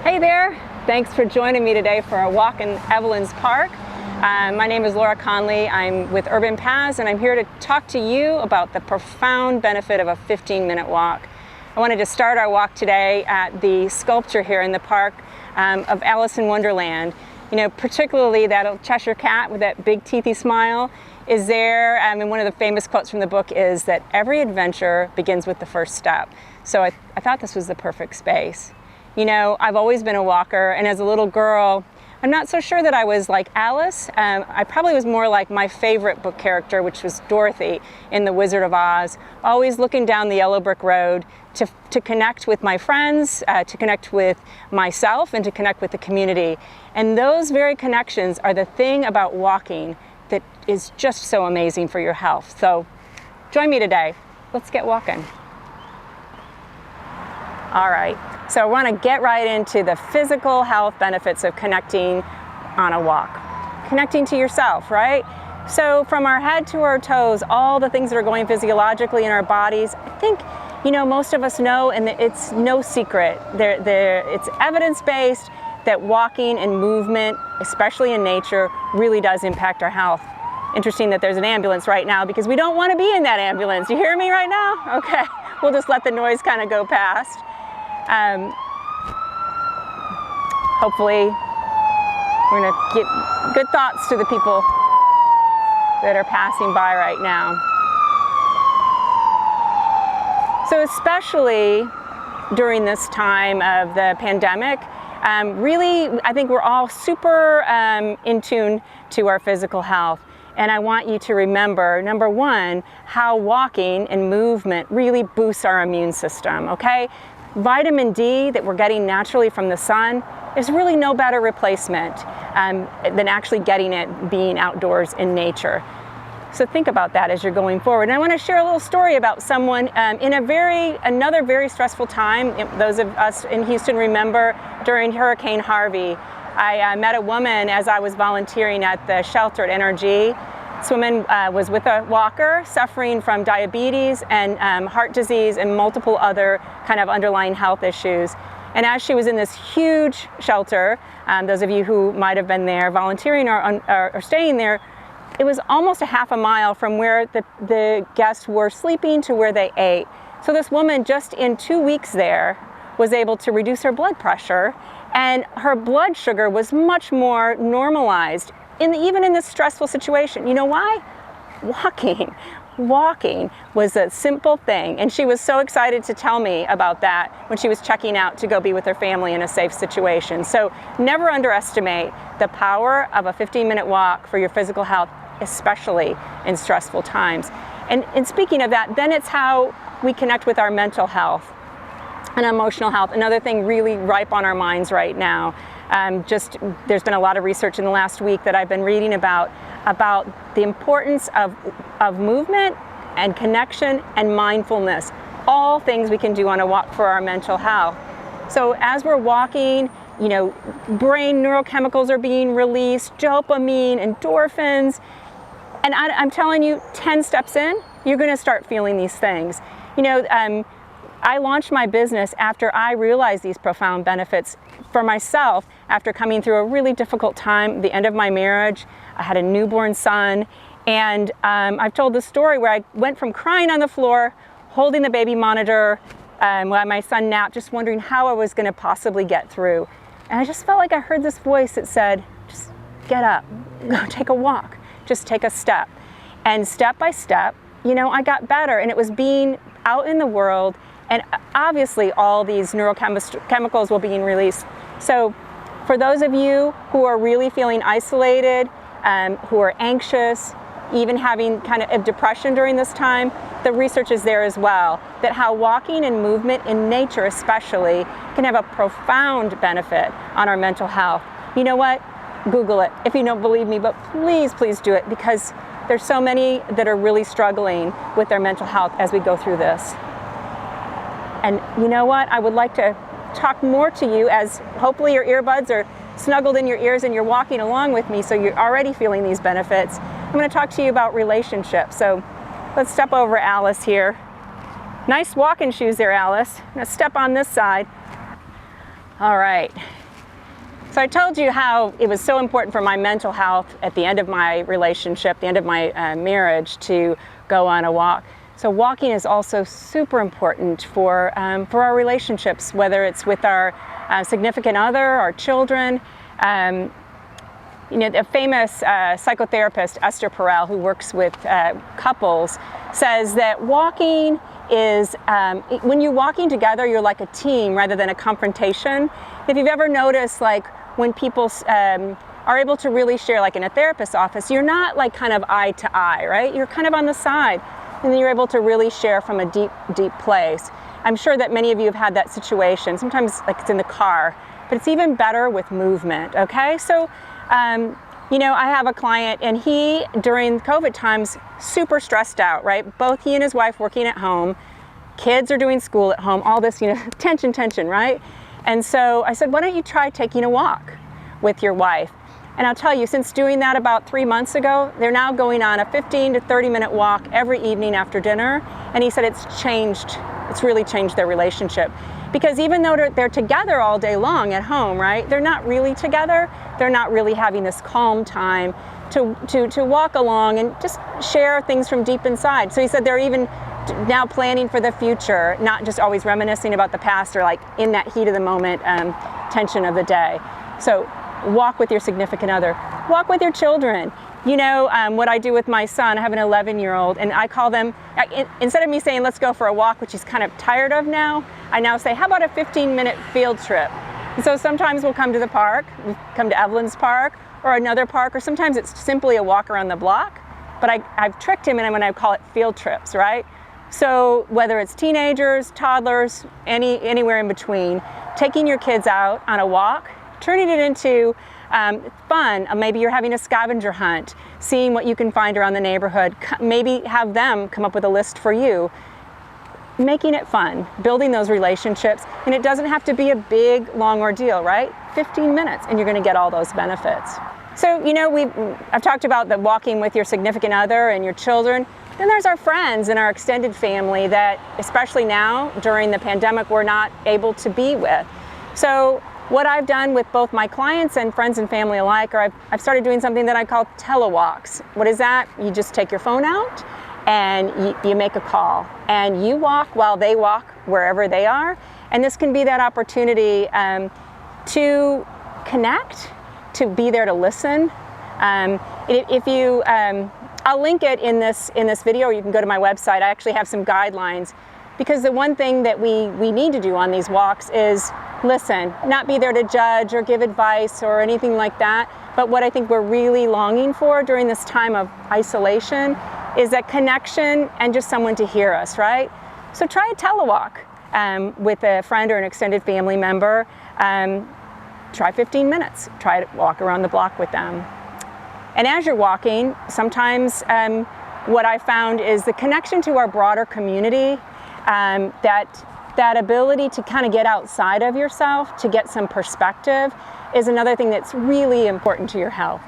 Hey there, thanks for joining me today for a walk in Evelyn's Park. My name is Laura Conley. I'm with Urban Paths and I'm here to talk to you about the profound benefit of a 15-minute walk. I wanted to start our walk today at the sculpture here in the park of Alice in Wonderland. You know, particularly that Cheshire cat with that big teethy smile is there. And one of the famous quotes from the book is that every adventure begins with the first step. So I thought this was the perfect space. You know, I've always been a walker, and as a little girl, I'm not so sure that I was like Alice. I probably was more like my favorite book character, which was Dorothy in The Wizard of Oz, always looking down the yellow brick road to connect with my friends, to connect with myself, and to connect with the community. And those very connections are the thing about walking that is just so amazing for your health. So join me today. Let's get walking. All right. So I want to get right into the physical health benefits of connecting on a walk. Connecting to yourself, right? So from our head to our toes, all the things that are going physiologically in our bodies, I think, you know, most of us know, and it's no secret. It's evidence-based that walking and movement, especially in nature, really does impact our health. Interesting that there's an ambulance right now because we don't want to be in that ambulance. You hear me right now? Okay, we'll just let the noise kind of go past. Hopefully we're going to get good thoughts to the people that are passing by right now. So especially during this time of the pandemic, really I think we're all super in tune to our physical health. And I want you to remember, number one, how walking and movement really boosts our immune system, okay? Vitamin D that we're getting naturally from the sun is really no better replacement than actually getting it being outdoors in nature. So think about that as you're going forward. And I want to share a little story about someone in another very stressful time. Those of us in Houston remember during Hurricane Harvey. I met a woman as I was volunteering at the shelter at NRG. This woman was with a walker suffering from diabetes and heart disease and multiple other kind of underlying health issues. And as she was in this huge shelter, those of you who might have been there volunteering or staying there, it was almost a half a mile from where the guests were sleeping to where they ate. So this woman just in 2 weeks there was able to reduce her blood pressure, and her blood sugar was much more normalized. Even in this stressful situation. You know why? Walking was a simple thing, and she was so excited to tell me about that when she was checking out to go be with her family in a safe situation. So never underestimate the power of a 15-minute walk for your physical health, especially in stressful times. And speaking of that, then it's how we connect with our mental health and emotional health. Another thing really ripe on our minds right now. There's been a lot of research in the last week that I've been reading about the importance of movement and connection and mindfulness, all things we can do on a walk for our mental health. So as we're walking, you know, brain neurochemicals are being released, dopamine, endorphins, and I'm telling you, 10 steps in, you're going to start feeling these things. You know, I launched my business after I realized these profound benefits for myself after coming through a really difficult time, the end of my marriage. I had a newborn son, and I've told the story where I went from crying on the floor, holding the baby monitor while my son napped, just wondering how I was going to possibly get through. And I just felt like I heard this voice that said, just get up, go take a walk, just take a step. And step by step, you know, I got better, and it was being out in the world. And obviously all these neurochemicals were being released. So for those of you who are really feeling isolated, who are anxious, even having kind of depression during this time, the research is there as well, that how walking and movement in nature especially can have a profound benefit on our mental health. You know what? Google it if you don't believe me, but please, please do it, because there's so many that are really struggling with their mental health as we go through this. And you know what? I would like to talk more to you as hopefully your earbuds are snuggled in your ears and you're walking along with me, so you're already feeling these benefits. I'm going to talk to you about relationships. So let's step over Alice here. Nice walking shoes there, Alice. I'm going to step on this side. All right. So I told you how it was so important for my mental health at the end of my relationship, the end of my marriage, to go on a walk. So walking is also super important for our relationships, whether it's with our significant other, our children. You know, a famous psychotherapist, Esther Perel, who works with couples, says that walking is, when you're walking together, you're like a team rather than a confrontation. If you've ever noticed, like when people are able to really share, like in a therapist's office, you're not like kind of eye to eye, right? You're kind of on the side, and then you're able to really share from a deep, deep place. I'm sure that many of you have had that situation. Sometimes like it's in the car, but it's even better with movement, okay? So, you know, I have a client, and he, during COVID times, super stressed out, right? Both he and his wife working at home, kids are doing school at home, all this, you know, tension, right? And so I said, why don't you try taking a walk with your wife? And I'll tell you, since doing that about 3 months ago, they're now going on a 15 to 30-minute walk every evening after dinner. And he said it's really changed their relationship. Because even though they're together all day long at home, right, they're not really together. They're not really having this calm time to walk along and just share things from deep inside. So he said they're even now planning for the future, not just always reminiscing about the past or like in that heat of the moment tension of the day. So walk with your significant other. Walk with your children. You know, what I do with my son, I have an 11-year-old, and I call them, instead of me saying, let's go for a walk, which he's kind of tired of now, I now say, how about a 15-minute field trip? And so sometimes we'll come to the park, we'll come to Evelyn's park, or another park, or sometimes it's simply a walk around the block, but I've tricked him and when I call it field trips, right? So whether it's teenagers, toddlers, anywhere in between, taking your kids out on a walk, turning it into fun. Maybe you're having a scavenger hunt, seeing what you can find around the neighborhood. Maybe have them come up with a list for you. Making it fun, building those relationships, and it doesn't have to be a big, long ordeal, right? 15 minutes, and you're going to get all those benefits. So, you know, I've talked about the walking with your significant other and your children. Then there's our friends and our extended family that, especially now during the pandemic, we're not able to be with. So what I've done with both my clients and friends and family alike, or I've started doing something that I call Telewalks. What is that? You just take your phone out and you make a call, and you walk while they walk wherever they are. And this can be that opportunity to connect, to be there to listen. If you, I'll link it in this video, or you can go to my website. I actually have some guidelines, because the one thing that we need to do on these walks is listen, not be there to judge or give advice or anything like that. But what I think we're really longing for during this time of isolation is that connection and just someone to hear us, right? So try a telewalk with a friend or an extended family member. Try 15 minutes. Try to walk around the block with them. And as you're walking, sometimes what I found is the connection to our broader community, that ability to kind of get outside of yourself, to get some perspective, is another thing that's really important to your health.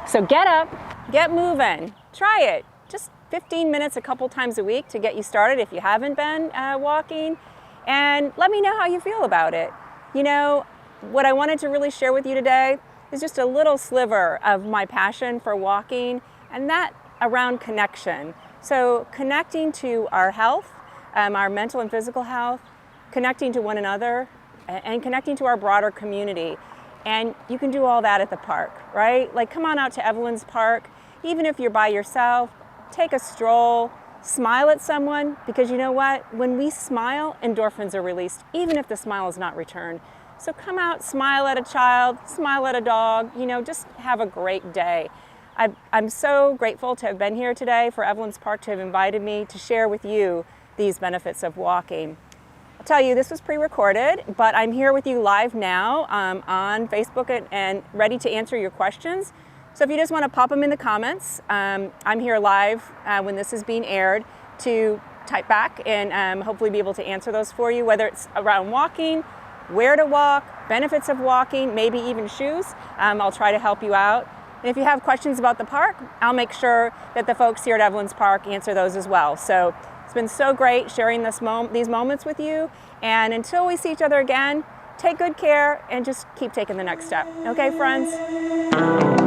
So get up, get moving, try it. Just 15 minutes a couple times a week to get you started if you haven't been walking, and let me know how you feel about it. You know, what I wanted to really share with you today is just a little sliver of my passion for walking, and that around connection. So connecting to our health, our mental and physical health, connecting to one another, and connecting to our broader community. And you can do all that at the park, right? Like, come on out to Evelyn's park. Even if you're by yourself, take a stroll, smile at someone, because you know what? When we smile, endorphins are released, even if the smile is not returned. So come out, smile at a child, smile at a dog, you know, just have a great day. I'm so grateful to have been here today, for Evelyn's Park to have invited me to share with you these benefits of walking. I'll tell you, this was pre-recorded, but I'm here with you live now on Facebook and ready to answer your questions. So if you just want to pop them in the comments, I'm here live when this is being aired to type back and hopefully be able to answer those for you, whether it's around walking, where to walk, benefits of walking, maybe even shoes. I'll try to help you out. And if you have questions about the park, I'll make sure that the folks here at Evelyn's Park answer those as well. So it's been so great sharing these moments with you. And until we see each other again, take good care and just keep taking the next step. Okay, friends?